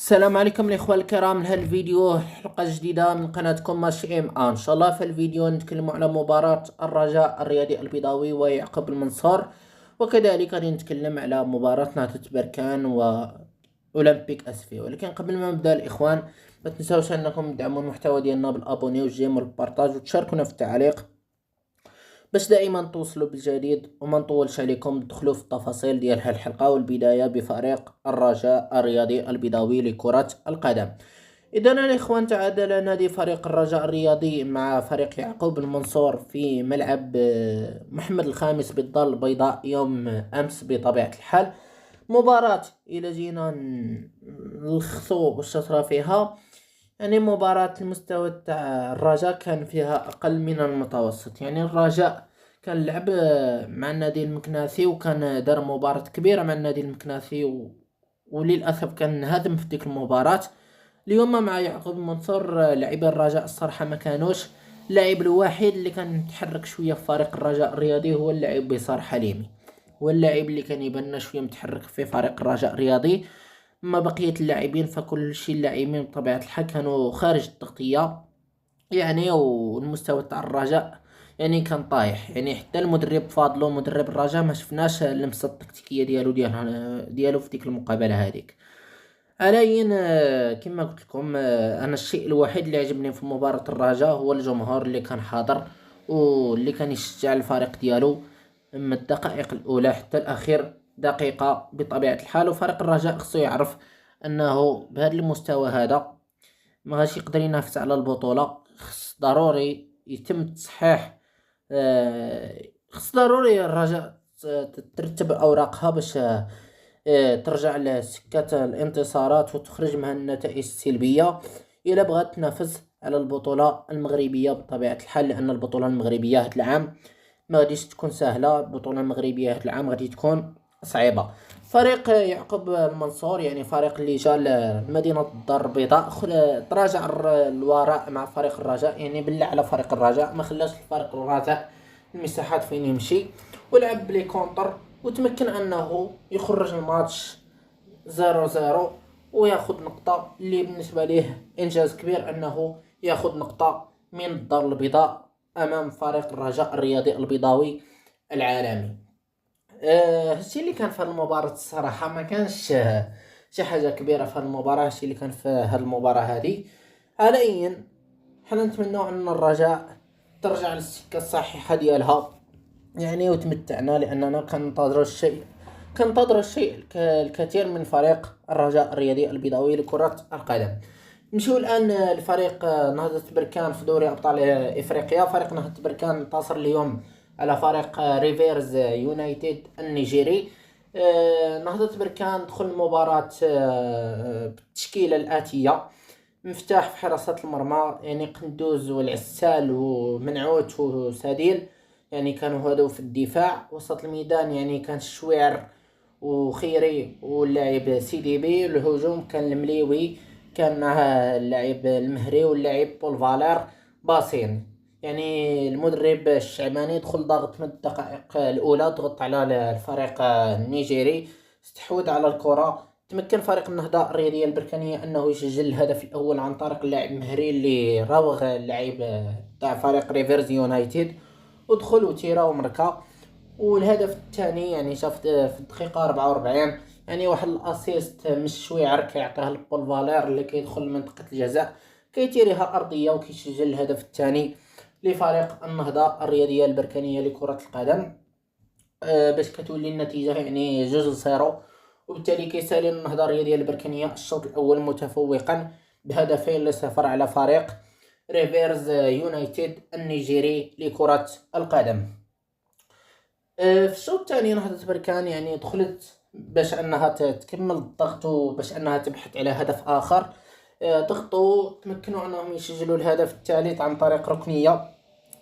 السلام عليكم الاخوه الكرام. لهذا الفيديو حلقه جديده من قناتكم ماشي ام ان شاء الله. في الفيديو نتكلم على مباراه الرجاء الرياضي البيضاوي ويعقوب المنصور، وكذلك غادي نتكلم على مباراه نهضه بركان واولمبيك اسفي. ولكن قبل ما نبدا الاخوان، ما تنساوش انكم تدعموا المحتوى ديالنا بالابوني والجيم والبارطاج وتشاركونا في التعليق باش دائما توصلوا بالجديد وما نطولش عليكم. دخلوا في التفاصيل ديال هذه الحلقه، والبدايه بفريق الرجاء الرياضي البيضاوي لكرة القدم. اذا الاخوان، تعادل نادي فريق الرجاء الرياضي مع فريق يعقوب المنصور في ملعب محمد الخامس بالدار البيضاء يوم امس. بطبيعه الحال مباراة الى جينا نلخصو الشطرة فيها، يعني مباراة المستوى تاع الرجاء كان فيها أقل من المتوسط. يعني الرجاء كان لعب مع النادي المكناثي وكان دار مباراة كبيرة مع النادي المكناثي وللأسف كان انهزم في ديك المباراة. اليوم مع يعقوب منصور لاعبي الرجاء الصراحة ما كانوش. اللاعب الوحيد اللي كان متحرك شوية في فريق الرجاء الرياضي هو اللاعب بيصار حليمي، هو اللاعب اللي كان يبان شوية متحرك في فريق الرجاء الرياضي. اما بقية اللاعبين فكل شي اللاعبين بطبيعة الحال كانوا خارج التغطية. يعني والمستوى تاع الرجاء يعني كان طايح. يعني حتى المدرب فاضلو مدرب الرجاء ما شفناش اللمسة التكتيكية ديالو في ديك المقابلة هذيك. حاليا كما قلت لكم، انا الشيء الوحيد اللي عجبني في مباراة الرجاء هو الجمهور اللي كان حاضر واللي كان يشجع الفريق ديالو من الدقائق الاولى حتى الاخير دقيقة بطبيعة الحال. وفريق الرجاء خصو يعرف انه بهذا المستوى هذا ما غاش يقدر ينافس على البطولة. خص ضروري يتم تصحيح، خص ضروري الرجاء ترتب اوراقها باش ترجع لسكة الانتصارات وتخرج مع النتائج السلبية إلا بغات تنافس على البطولة المغربية بطبيعة الحال، لأن البطولة المغربية هذا العام ما غاديش تكون سهلة. البطولة المغربية هذا العام غادي تكون صعيبة. فريق يعقوب المنصور يعني فريق اللي جا لمدينة الدار البيضاء تراجع الوراء مع فريق الرجاء، يعني بلع على فريق الرجاء، ما خلاش فريق الرجاء المساحات فين يمشي، ولعب بلي كونتر وتمكن انه يخرج الماتش 0-0 وياخذ نقطة اللي بالنسبة ليه انجاز كبير، انه ياخذ نقطة من الدار البيضاء امام فريق الرجاء الرياضي البيضاوي العالمي. هادشي اللي كان في هاد المباراة. الصراحة ما كانش شي حاجة كبيرة في هاد المباراة. هادشي اللي كان في هاد المباراة هادي. حاليا حنا نتمنوا ان الرجاء ترجع للسكة الصحيحة ديالها، يعني وتمتعنا، لاننا كننتظر الشيء الكثير من فريق الرجاء الرياضي البيضاوي لكرة القدم. نمشيو الان لفريق نهضة بركان في دوري ابطال افريقيا. فريق نهضة بركان انتصر اليوم على فريق ريفيرز يونايتد النيجيري. نهضة بركان دخل المباراة بالتشكيلة الآتية: مفتاح في حراسة المرمى يعني قندوز والعسال ومنعوت وسديل، يعني كانوا هادو في الدفاع. وسط الميدان يعني كان الشويعر وخيري واللاعب سيدي بي. الهجوم كان المليوي، كان معها اللاعب المهري واللاعب بول فالير باسين. يعني المدرب الشعباني دخل ضاغط من الدقائق الاولى، ضغط على الفريق النيجيري، استحوذ على الكرة. تمكن فريق النهضة الرياضية البركانية انه يسجل الهدف الاول عن طريق اللاعب مهري اللي راوغ اللاعب تاع فريق ريفيرز يونايتد، ودخل وتيرا ومركا. والهدف الثاني يعني شاف في الدقيقة 44، يعني واحد الاسيست من الشويعر كيعطيها لبول فالير اللي كيدخل منطقة الجزاء، كيتيريها ارضية وكيسجل الهدف الثاني لفريق النهضة الرياضية البركانية لكرة القدم. باش كتولي النتيجة يعني 2-0. وبالتالي كيسالي النهضة الرياضية البركانية الشوط الأول متفوقا ب2-0 على فريق ريفيرز يونايتد النيجيري لكرة القدم. في الشوط الثاني نهضة بركان يعني دخلت باش انها تكمل الضغط وباش انها تبحث على هدف اخر. ضغطوا تمكنوا انهم يسجلوا الهدف الثالث عن طريق ركنية،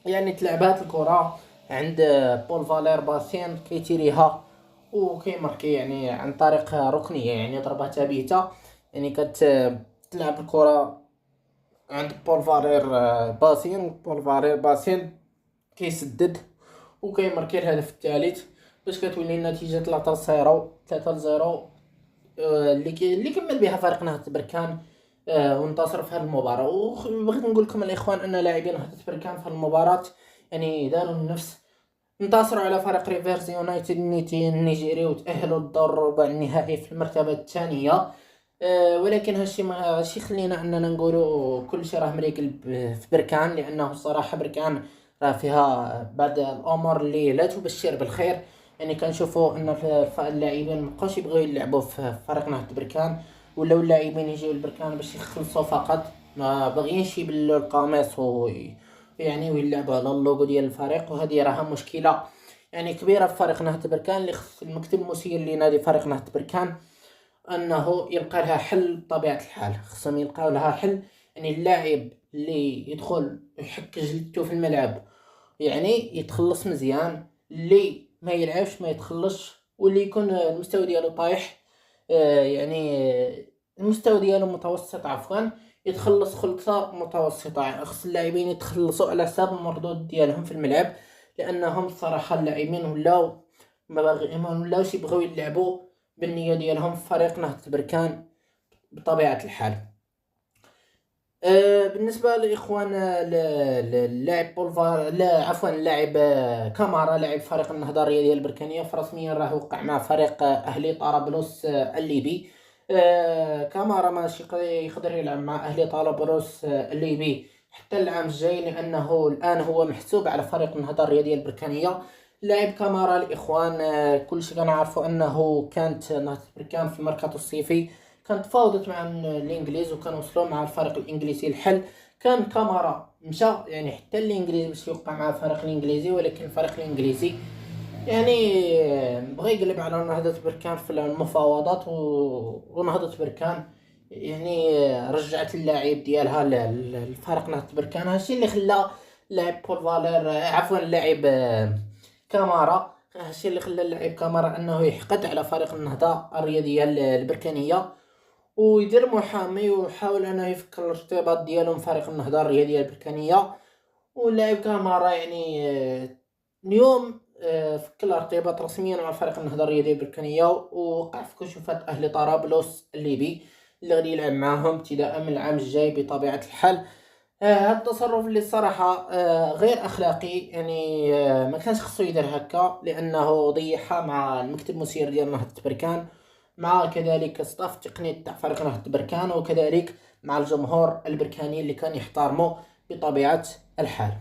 يعني تلعبات الكرة عند بول فالير باسين كيتيريها وكيماركي يعني عن طريق ركنية، يعني ضربة ثابتة. يعني كتلعب الكرة عند بول فالير باسين كيسدد وكيماركي الهدف الثالث باش كتولي النتيجة 3-0. اللي كمل بها فريق نهضة بركان وانتصر في هذه المباراة. وبغيت نقول لكم الإخوان أن لاعبين نهضة بركان في هذه المباراة يعني داروا النفس، انتصروا على فريق ريفيرز يونايتد النيجيري وتأهلوا للدور الربع النهائي في المرتبة الثانية. ولكن هادشي ما يخلينا اننا نقولوا كل شيء راه مريقل في بركان، لانه الصراحه بركان راه فيها بعض الامور اللي لا تبشر بالخير. يعني كنشوفوا ان اللاعبين مابقاوش يبغيو يلعبوا في فريق نهضة بركان، ولاو اللاعبين يجيو لبركان باش يخلصوا فقط، ما باغيينش يبلوا القميص يعني ويلعبوا على اللوغو ديال الفريق. وهذه راها مشكله يعني كبيره في فريق نهضة بركان، اللي خص المكتب المسير لنادي فريق نهضة بركان انه يلقى لها حل. بطبيعه الحال خصهم يلقاو لها حل. يعني اللاعب اللي يدخل يحك جلدته في الملعب يعني يتخلص مزيان، اللي ما يلعبش ما يتخلصش، واللي يكون المستوى ديالو طايح المستوى ديالو متوسط عفوا يتخلص خلطه متوسطه. خص اللاعبين يتخلصوا على حساب المردود ديالهم في الملعب، لانهم الصراحه اللاعبين ولاو ما ولاوش يبغيو يلعبوا بالنية ديالهم في فريق نهضة بركان بطبيعة الحال. بالنسبة لإخوان اللاعب بولفار لا عفوا اللاعب كامارا لاعب فريق النهضة الرياضية البركانية، فرسميا راه وقع مع فريق أهلي طرابلس الليبي. كامارا ماشي يقدر يلعب مع أهلي طرابلس الليبي حتى العام الجاي، لأنه الآن هو محسوب على فريق النهضة الرياضية البركانية. لاعب كامارا الإخوان كلشي كنعرفوا أنه كانت نهضة بركان في الميركاتو الصيفي كانت تفاوضت مع الانجليز وكان وصلوا مع الفريق الانجليزي الحل. كان كامارا مشى يعني حتى الانجليز باش يوقع مع الفريق الانجليزي، ولكن الفريق الانجليزي يعني بغى يقلب على نهضة بركان في المفاوضات، ونهضة بركان يعني رجعت اللاعب ديالها للفريق نهضة بركان. هادشي اللي خلى لاعب بول فالير عفوا اللاعب كامارا هادشي اللي خلى اللاعب كامارا انه يحقد على فريق النهضة الرياضية البركانية ويدير محامي ويحاول انه يفك الارتباط ديالو من فريق النهضة الرياضية البركانية. واللاعب كامارا يعني اليوم فك الارتباط رسميا مع فريق النهضة الرياضية البركانية، ووقع في كشوفة أهلي طرابلس الليبي اللي غادي يلعب معاهم ابتداء من العام الجاي بطبيعة الحال. هذا التصرف اللي الصراحة غير أخلاقي، يعني ما كانش خصو يدير هكا، لأنه ضيعها مع المكتب المسير ديال نهضة بركان، مع كذلك ستاف التقني تاع فريق نهضة بركان، وكذلك مع الجمهور البركاني اللي كان يحترمه بطبيعة الحال.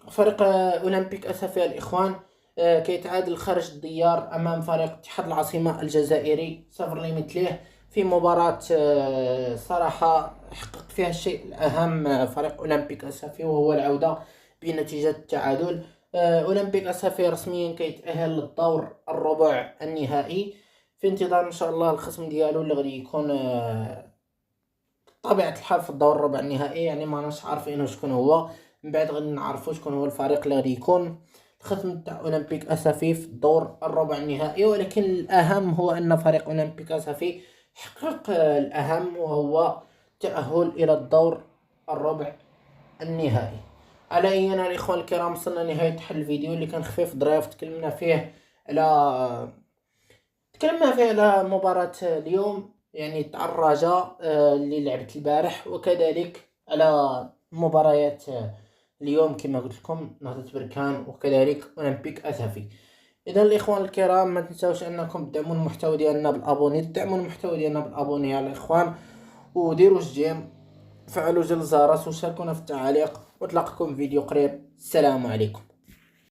فريق أولمبيك أسفي الإخوان كيتعادل خارج الديار أمام فريق اتحاد العاصمة الجزائري 0-2 في مباراة صراحة حقق فيها الشيء الأهم فريق أولمبيك أسفي، وهو العودة بنتيجة التعادل. أولمبيك أسفي رسميا كيتأهل للدور الربع النهائي في انتظار إن شاء الله الخصم ديالو اللي غادي يكون طبيعة الحال في الدور الربع النهائي. يعني ما ناش عارفين شكون هو، من بعد غادي نعرفوا شكون هو الفريق اللي غادي يكون الخصم تاع اولمبيك اسفي في الدور الربع النهائي. ولكن الاهم هو ان فريق اولمبيك اسفي حقق الاهم، وهو التأهل الى الدور الربع النهائي. على اينا الاخوان الكرام وصلنا لنهاية حل الفيديو اللي كان خفيف ظريف، تكلمنا فيه على مباراة اليوم يعني تاع الرجاء اللي لعبت البارح، وكذلك على مباريات اليوم كما قلت لكم نهضة بركان وكذلك اولمبيك اسفي. اذا الاخوان الكرام ما تنساوش انكم تدعموا المحتوى ديالنا بالابوني يا الاخوان، وديروا الجيم، فعلوا جرس الجرس وشاركونا في التعاليق، وتلاقاكم في فيديو قريب. السلام عليكم.